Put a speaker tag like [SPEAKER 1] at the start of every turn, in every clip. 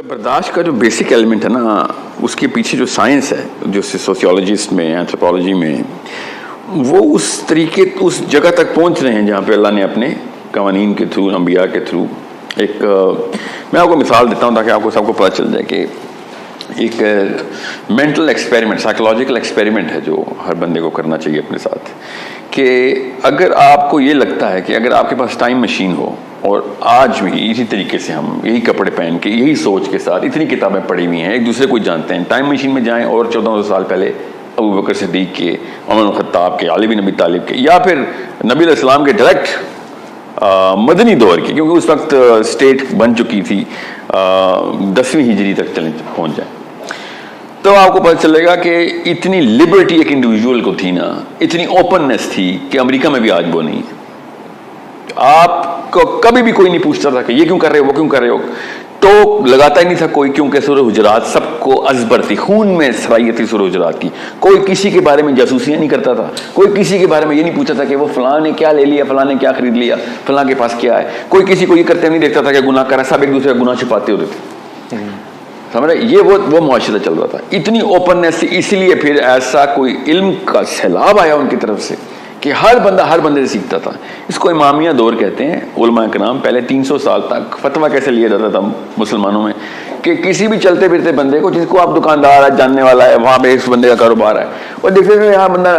[SPEAKER 1] برداشت کا جو بیسک ایلیمنٹ ہے نا، اس کے پیچھے جو سائنس ہے، جو سوسیولوجسٹ میں، اینتھروپولوجی میں، وہ اس طریقے اس جگہ تک پہنچ رہے ہیں جہاں پہ اللہ نے اپنے قوانین کے تھرو، انبیاء کے تھرو ایک میں آپ کو مثال دیتا ہوں تاکہ آپ کو سب کو پتہ چل جائے کہ ایک مینٹل ایکسپیریمنٹ، سائیکولوجیکل ایکسپیریمنٹ ہے جو ہر بندے کو کرنا چاہیے اپنے ساتھ، کہ اگر آپ کو یہ لگتا ہے کہ اگر آپ کے پاس ٹائم مشین ہو اور آج بھی اسی طریقے سے ہم یہی کپڑے پہن کے یہی سوچ کے ساتھ اتنی کتابیں پڑھی ہوئی ہیں، ایک دوسرے کو جانتے ہیں، ٹائم مشین میں جائیں اور 1400 سال پہلے ابو بکر صدیق کے، عمر بن الخطاب کے، علی بن ابی طالب کے، یا پھر نبی علیہ السلام کے ڈائریکٹ مدنی دور کی، کیونکہ اس وقت اسٹیٹ بن چکی تھی، 10ویں ہجری تک پہنچ جائیں، تو آپ کو پتہ چلے گا کہ اتنی لبرٹی ایک انڈیویجول کو تھی نا، اتنی اوپننس تھی کہ امریکہ میں بھی آج وہ نہیں ہے۔ آپ کو کبھی بھی کوئی نہیں پوچھتا تھا کہ یہ کیوں کر رہے ہو، وہ کیوں کر رہے ہو، ٹوک لگاتا ہی نہیں تھا کوئی، کیونکہ سورہ حجرات سب کو ازبر تھی، خون میں سرائیت تھی سورہ حجرات کی۔ کوئی کسی کے بارے میں جاسوسیاں نہیں کرتا تھا، کوئی کسی کے بارے میں یہ نہیں پوچھتا تھا کہ وہ فلاں نے کیا لے لیا، فلاں نے کیا خرید لیا، فلاں کے پاس کیا ہے، کوئی کسی کو یہ کرتے نہیں دیکھتا تھا کہ گناہ کر رہا ہے، سب ایک دوسرے کا گناہ چھپاتے ہوتے تھے، سمجھ رہے؟ یہ وہ معاشرہ چل رہا تھا، اتنی اوپننس تھی، اسی لیے پھر ایسا کوئی علم کا سیلاب آیا ان کی طرف سے کہ ہر بندے سے سیکھتا تھا۔ اس کو امامیہ دور کہتے ہیں۔ علماء کرام پہلے 300 سال تک فتویٰ کیسے لیا جاتا تھا مسلمانوں میں کہ کسی بھی چلتے پھرتے بندے کو، جس کو آپ دکاندار ہے، جاننے والا ہے، وہاں پہ اس بندے کا کاروبار ہے، اور دیکھتے تھے یہاں بندہ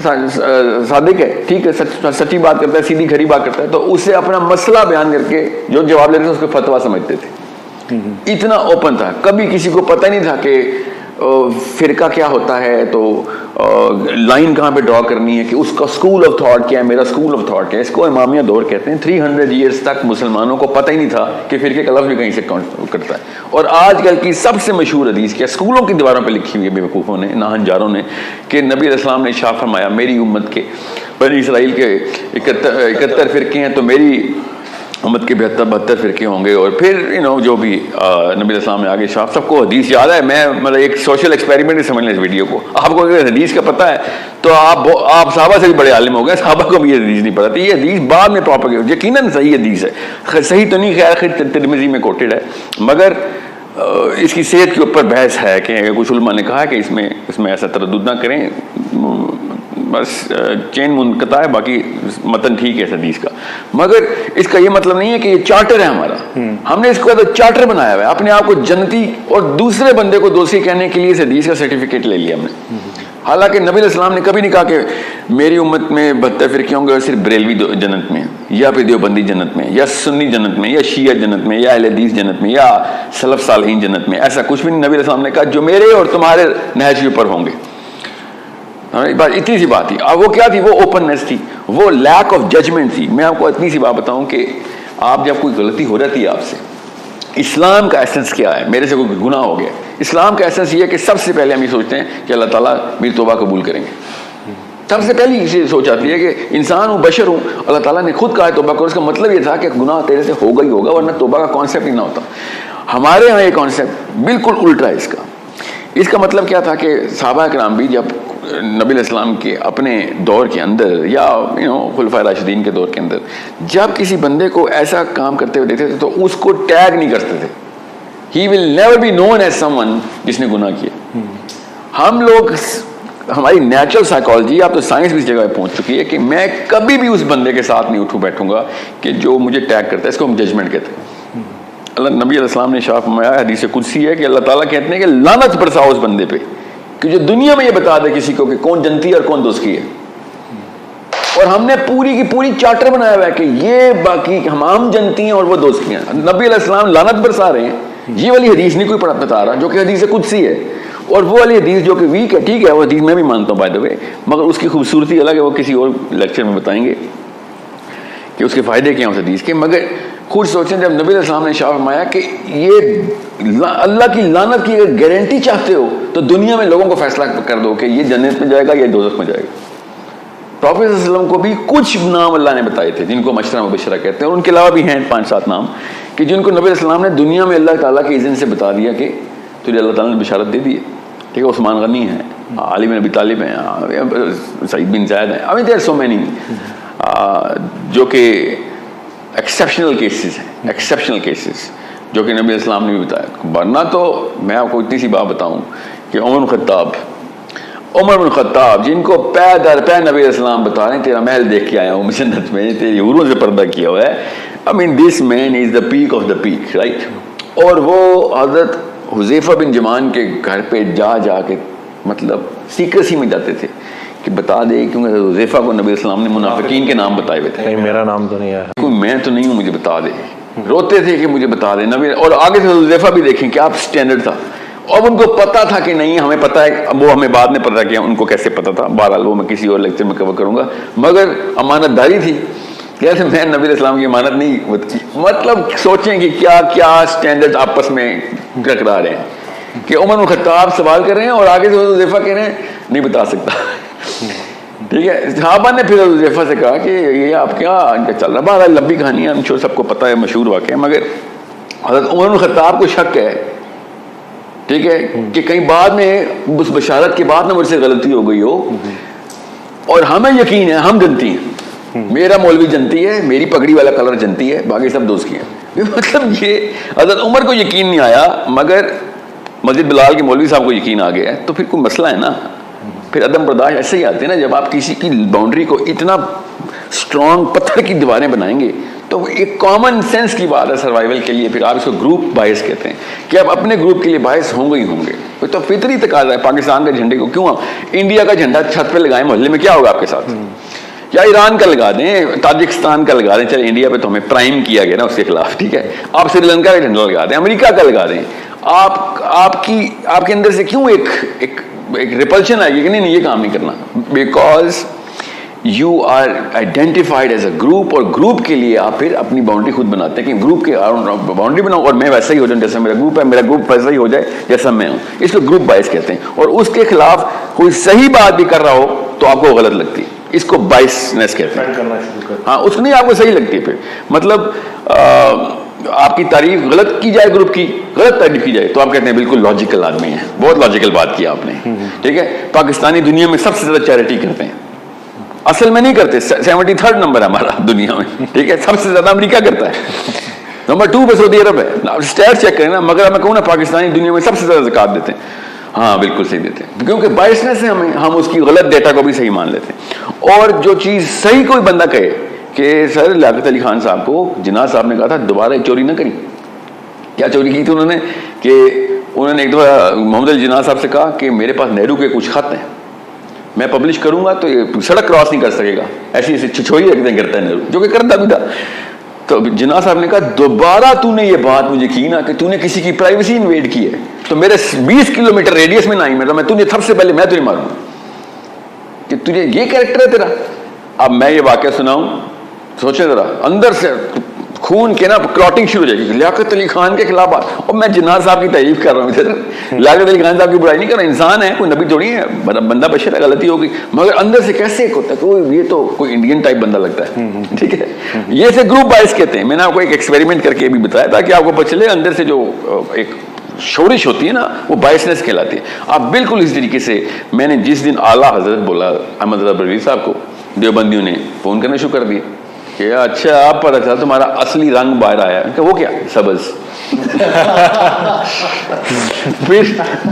[SPEAKER 1] صادق ہے، ٹھیک ہے، سچی بات کرتا ہے، سیدھی کھری بات کرتا ہے، تو اسے اپنا مسئلہ بیان کر کے جو جواب لیتے تھے اس کو فتویٰ سمجھتے تھے۔ اتنا اوپن تھا، کبھی کسی کو پتہ نہیں تھا کہ فرقہ کیا ہوتا ہے، تو لائن کہاں پہ ڈرا کرنی ہے، کہ اس کا اسکول آف تھاٹ کیا ہے، میرا اسکول آف تھاٹ کیا ہے۔ اس کو امامیہ دور کہتے ہیں۔ 300 ایئرس تک مسلمانوں کو پتہ ہی نہیں تھا کہ فرقے کا لفظ بھی کہیں سے کرتا ہے، اور آج کل کی سب سے مشہور حدیث کیا اسکولوں کی دیواروں پہ لکھی ہوئی ہے بے وقوفوں نے، ناہنجاروں نے، کہ نبی علیہ السلام نے ارشاد فرمایا میری امت کے، بنی اسرائیل کے 71 فرقے ہیں، تو میری امت کے 72 فرقے ہوں گے، اور پھر جو بھی نبی علیہ السلام نے آگے شاف، سب کو حدیث یاد ہے۔ میں مطلب ایک سوشل ایکسپیریمنٹ سمجھ لیں اس ویڈیو کو، آپ کو اگر حدیث کا پتہ ہے تو آپ صحابہ سے بھی بڑے عالم ہو گئے، صحابہ کو بھی یہ حدیث نہیں پتہ تھی۔ یہ حدیث بعد میں پروپیگیٹ، یقیناً صحیح حدیث ہے، صحیح تو نہیں، خیر ترمذی میں کوٹڈ ہے، مگر اس کی صحت کے اوپر بحث ہے کہ کچھ علماء نے کہا کہ اس میں ایسا تردد نہ کریں، بس چین منقطع ہے، باقی متن ٹھیک ہے اس حدیث کا، مگر اس کا یہ مطلب نہیں ہے کہ یہ چارٹر ہے ہمارا۔ ہم نے اس کو چارٹر بنایا ہوا ہے، اپنے آپ کو جنتی اور دوسرے بندے کو دوسری کہنے کے لیے اس حدیث کا سرٹیفکیٹ لے لیا ہم نے۔ حالانکہ نبی علیہ السلام نے کبھی نہیں کہا کہ میری امت میں 72 فرقے ہوں گے اور صرف بریلوی جنت میں، یا پھر دیوبندی جنت میں، یا سنی جنت میں، یا شیعہ جنت میں، یا اہل حدیث جنت میں، یا سلف صالحین جنت میں۔ ایسا کچھ بھی نہیں، نبی علیہ السلام نے کہا جو میرے اور تمہارے نہج کے اوپر ہوں گے۔ اتنی سی بات تھی۔ اب وہ کیا تھی؟ وہ اوپننس تھی، وہ لیک آف ججمنٹ تھی۔ میں آپ کو اتنی سی بات بتاؤں کہ آپ جب کوئی غلطی ہو جاتی ہے آپ سے، اسلام کا ایسنس کیا ہے؟ میرے سے کوئی گناہ ہو گیا، اسلام کا ایسنس یہ ہے کہ سب سے پہلے ہم یہ سوچتے ہیں کہ اللہ تعالیٰ میری توبہ قبول کریں گے۔ سب سے پہلی یہ سوچ آتی ہے کہ انسان ہوں، بشر ہوں، اللہ تعالیٰ نے خود کہا ہے توبہ کرو، اس کا مطلب یہ تھا کہ گناہ تیرے سے ہوگا ہی ہوگا، ورنہ توبہ کا کانسیپٹ ہی نہ ہوتا۔ ہمارے ہاں یہ کانسیپٹ بالکل الٹا ہے اس کا۔ اس کا مطلب کیا تھا کہ صحابہ کرام بھی جب نبی علیہ السلام کے اپنے دور کے اندر، یا خلفائے راشدین کے دور کے اندر، جب کسی بندے کو ایسا کام کرتے ہوئے دیکھتے تھے تو اس کو ٹیگ نہیں کرتے تھے۔ He will never be known as someone جس نے گناہ کیا۔ ہم لوگ، ہماری نیچرل سائیکالوجی، اب تو سائنس بھی اس جگہ پہ پہنچ چکی ہے کہ میں کبھی بھی اس بندے کے ساتھ نہیں اٹھوں بیٹھوں گا کہ جو مجھے ٹیگ کرتا ہے، اس کو ہم ججمنٹ کہتے ہیں۔ اللہ نبی علیہ السلام نے شاف فرمایا، حدیث قدسی ہے کہ اللہ تعالیٰ کہتے ہیں کہ لعنت برساؤ اس بندے پہ کہ جو دنیا میں یہ بتا دے کسی کو کہ کون جنتی ہے اور کون دوست کی ہے۔ اور ہم نے پوری کی پوری چارٹر بنایا ہوا ہے کہ یہ باقی ہم جنتی ہیں اور وہ دوست کی ہیں۔ نبی علیہ السلام لعنت برسا رہے ہیں، یہ والی حدیث نہیں کوئی بتا رہا جو کہ حدیث قدسی ہے، اور وہ والی حدیث جو کہ ویک ہے، ٹھیک ہے، وہ حدیث میں بھی مانتا ہوں بائی دا وے، مگر اس کی خوبصورتی الگ ہے، وہ کسی اور لیکچر میں بتائیں گے کہ اس کے فائدے کیا ہیں اس حدیث کے۔ مگر خود سوچیں، جب نبی علیہ السلام نے ارشاد فرمایا کہ یہ اللہ کی لعنت کی اگر گارنٹی چاہتے ہو تو دنیا میں لوگوں کو فیصلہ کر دو کہ یہ جنت میں جائے گا یا دوزخ میں جائے گا۔ پروفیٹ صلی اللہ علیہ وسلم کو بھی کچھ نام اللہ نے بتائے تھے جن کو مشرہ مبشرہ کہتے ہیں، اور ان کے علاوہ بھی ہیں 5-7 نام کہ جن کو نبی علیہ السلام نے دنیا میں اللہ تعالیٰ کے اذن سے بتا دیا کہ تجھے اللہ تعالیٰ نے بشارت دے دی ہے، ٹھیک ہے۔ عثمان غنی ہیں، علی بن ابی طالب ہیں، سعید بن زید ہیں، ابھی دیر سو مینی جو کہ ایکسیپشنل کیسز ہیں، ایکسیپشنل کیسز۔ جو کہ نبی اسلام نے بھی بتایا. ورنہ تو میں آپ کو اتنی سی بات بتاؤں کہ عمر بن خطاب جن کو پے در پے نبی اسلام بتا رہے ہیں تیرا محل دیکھ کے آیا ہوں جنت میں, تیری حوروں سے پردہ کیا ہوا ہے. I mean this man is the peak of the peak, right? اور وہ حضرت حذیفہ بن یمان کے گھر پہ جا کے مطلب سیکریسی میں جاتے تھے کہ بتا دے, کیونکہ حذیفہ کو نبی اسلام نے منافقین کے نام بتائے ہوئے تھے.
[SPEAKER 2] میرا نام تو نہیں ہے,
[SPEAKER 1] کوئی میں تو نہیں ہوں, مجھے بتا دے. روتے تھے کہ مجھے بتا دے نبی. اور آگے سے حذیفہ بھی دیکھیں کیا اسٹینڈرڈ تھا. اور ان کو پتا تھا کہ نہیں ہمیں پتا ہے, وہ ہمیں بعد میں پتا کیا ان کو کیسے پتا تھا, بہرحال وہ میں کسی اور لیکچر میں کور کروں گا. مگر امانت داری تھی, کیسے میں نبی اسلام کی امانت نہیں. مطلب سوچیں کہ کیا کیا اسٹینڈرڈ آپس میں ٹکرا رہے ہیں کہ عمر بن خطاب سوال کر رہے ہیں اور آگے سے حذیفہ کہہ رہے ہیں نہیں بتا سکتا. ٹھیک ہے, صحابہ نے پھر حذیفہ سے کہا کہ یہ آپ کیا چل رہا. بہرحال لمبی کہانی ہے, ہم شور سب کو پتا ہے, مشہور واقعہ ہے. مگر حضرت عمر بن خطاب کو شک ہے, ٹھیک ہے, کہ کہیں بعد میں اس بشارت کے بعد نہ مجھ سے غلطی ہو گئی ہو. اور ہمیں یقین ہے ہم جنتی ہیں, میرا مولوی جنتی ہے, میری پگڑی والا کلر جنتی ہے, باقی سب دوست کی ہیں. مطلب یہ حضرت عمر کو یقین نہیں آیا, مگر مسجد بلال کے مولوی صاحب کو یقین آ گیا ہے. تو پھر کوئی مسئلہ ہے نا, پھر عدم برداشت ایسے ہی آتے ہیں نا. جب آپ کسی کی باؤنڈری کو اتنا اسٹرانگ پتھر کی دیواریں بنائیں گے تو ایک کامن سینس کی بات ہے سروائیول کے لیے. پھر آپ اس کو گروپ باعث کہتے ہیں کہ آپ اپنے گروپ کے لیے باعث ہوں گے ہی ہوں گے. تو فطری تقاضا ہے. پاکستان کے جھنڈے کو کیوں آپ انڈیا کا جھنڈا چھت پہ لگائیں محلے میں, کیا ہوگا آپ کے ساتھ؟ یا ایران کا لگا دیں, تاجکستان کا لگا دیں. چلے انڈیا پہ تو ہمیں پرائم کیا گیا نا اس کے خلاف, ٹھیک ہے. آپ سری لنکا کا جھنڈا لگا دیں, امریکہ کا لگا دیں. آپ کے اندر سے کیوں ایک ریپلشن آئے گی کہ نہیں یہ کام نہیں کرنا. Because you are identified as a group, اور گروپ کے لیے آپ پھر اپنی باؤنڈری خود بناتے ہیں کہ گروپ کے باؤنڈری بناؤ اور میں ویسا ہی ہو جاؤں جیسا میرا گروپ ہے, میرا گروپ ویسا ہی ہو جائے جیسا میں ہوں. اس کو گروپ باعث کہتے ہیں. اور اس کے خلاف کوئی صحیح بات بھی کر رہا ہو تو آپ کو غلط لگتی ہے, اس کو باعثنس کہتے ہیں. ہاں, اس نہیں آپ کو صحیح لگتی ہے. پھر مطلب آپ کی تعریف غلط کی جائے, گروپ کی غلط تعریف کی جائے تو آپ کہتے ہیں بالکل لاجیکل آدمی ہے, بہت لاجیکل بات کی آپ نے. ٹھیک ہے, پاکستانی دنیا میں سب سے زیادہ چیریٹی کرتے ہیں. اصل میں نہیں کرتے, 73rd نمبر ہے ہمارا دنیا میں. ٹھیک ہے, سب سے زیادہ امریکہ کرتا ہے, نمبر 2 پہ سعودی عرب ہے. اسٹیٹ چیک کریں نا. مگر میں کہوں نا پاکستانی دنیا میں سب سے زیادہ زکوٰۃ دیتے ہیں. ہاں بالکل صحیح دیتے ہیں, کیونکہ باعثنس سے ہم اس کی غلط ڈیٹا کو بھی صحیح مان لیتے ہیں. اور جو چیز صحیح کوئی بندہ کہے کہ سر لیاقت علی خان صاحب کو جناح صاحب نے کہا تھا دوبارہ چوری نہ کریں. کیا چوری کی تھی انہوں نے؟ کہ انہوں نے ایک دفعہ محمد علی جناح صاحب سے کہا کہ میرے پاس نہرو کے کچھ خط ہیں, میں پبلش کروں گا تو یہ سڑک کراس نہیں کر سکے گا. ایسی چھچوئی ایک دن کرتا ہے نہرو, جو کہ کرتا بھی تھا. تو جناح صاحب نے کہا دوبارہ تو نے یہ بات مجھے کی نا کہ تو نے کسی کی پرائیویسی انویڈ کی ہے تو میرے 20 کلومیٹر ریڈیس میں نہ آئی, میں تجھے سب سے پہلے میں تجھے ماروں کہ تجھے یہ کریکٹر ہے تیرا. اب میں یہ واقعہ سناؤں, سوچیں ذرا, اندر سے خون کے نا کلاٹنگ شروع ہو جائے گی. لیاقت علی خان کے خلاف بات, اور میں جناح صاحب کی تعریف کر رہا ہوں ادھر. لیاقت علی خان صاحب کی برائی نہیں کر رہا, انسان ہے, کوئی نبی تھوڑی ہے, بندہ بشر ہے, غلطی ہوگی. مگر اندر سے کیسے ایک ہوتا ہے, یہ تو کوئی انڈین ٹائپ بندہ لگتا ہے. ٹھیک ہے, یہ سے گروپ باعث کہتے ہیں. میں نے آپ کو ایک ایکسپیریمنٹ کر کے بھی بتایا تاکہ آپ کو پتہ چلے اندر سے جو ایک شورش ہوتی ہے نا وہ باعثنس کہلاتی ہے. آپ بالکل اس طریقے سے, میں نے جس دن اعلیٰ حضرت بولا احمد رضا بریلوی صاحب کو, دیوبندیوں نے فون کرنا شروع کر دیے کہ اچھا آپ پتہ چلا تمہارا اصلی رنگ باہر آیا. کہ وہ کیا؟ سبز. پھر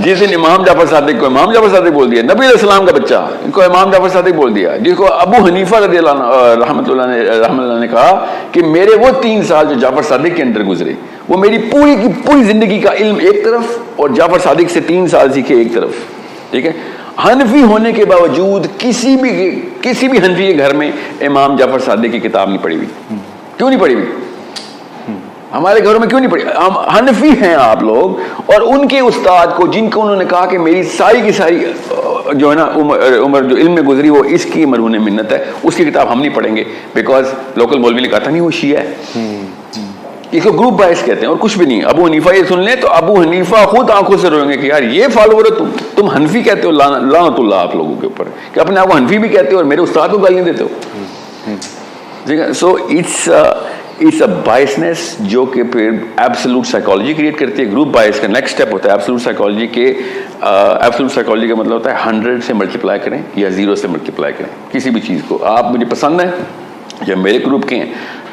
[SPEAKER 1] جس دن امام جعفر صادق کو امام جعفر صادق بول دیا, نبی علیہ السلام کا بچہ ان کو امام جعفر صادق بول دیا, جس کو ابو حنیفہ رضی اللہ رحمۃ اللہ نے کہا کہ میرے وہ 3 سال جو جعفر صادق کے اندر گزرے وہ میری پوری کی پوری زندگی کا علم ایک طرف اور جعفر صادق سے 3 سال سیکھے ایک طرف. ٹھیک ہے, حنفی ہونے کے باوجود کسی بھی حنفی کے گھر میں امام جعفر صادق کی کتاب نہیں پڑھی ہوئی. کیوں نہیں پڑھی ہوئی؟ ہمارے گھروں میں کیوں نہیں پڑھی؟ حنفی ہیں آپ لوگ, اور ان کے استاد کو جن کو انہوں نے کہا کہ میری ساری کی ساری جو ہے نا عمر جو علم میں گزری وہ اس کی مرہون منت ہے, اس کی کتاب ہم نہیں پڑھیں گے بیکاز لوکل مولوی نے کہا تھا نہیں وہ شیعہ ہے. اس کو گروپ باعث کہتے ہیں اور کچھ بھی نہیں. ابو حنیفہ یہ سن لیں تو ابو حنیفہ خود آنکھوں سے روئیں گے کہ یار یہ فالوور ہے, تم حنفی کہتے ہو, لعنت اللہ آپ لوگوں کے اوپر کہ اپنے آپ کو حنفی بھی کہتے ہو اور میرے استاد کو گالیاں دیتے ہو. سو اٹس اے بائسنس جو کہ پھر ایبسولوٹ سائیکالوجی کریٹ کرتی ہے. گروپ بائس کا نیکسٹ اسٹیپ ہوتا ہے ایبسولوٹ سائیکالوجی کے. ایبسولوٹ سائیکالوجی کا مطلب ہوتا ہے 100 سے ملٹیپلائی کریں یا 0 سے ملٹیپلائی کریں کسی بھی چیز کو. آپ مجھے پسند ہیں یا میرے گروپ کے ہیں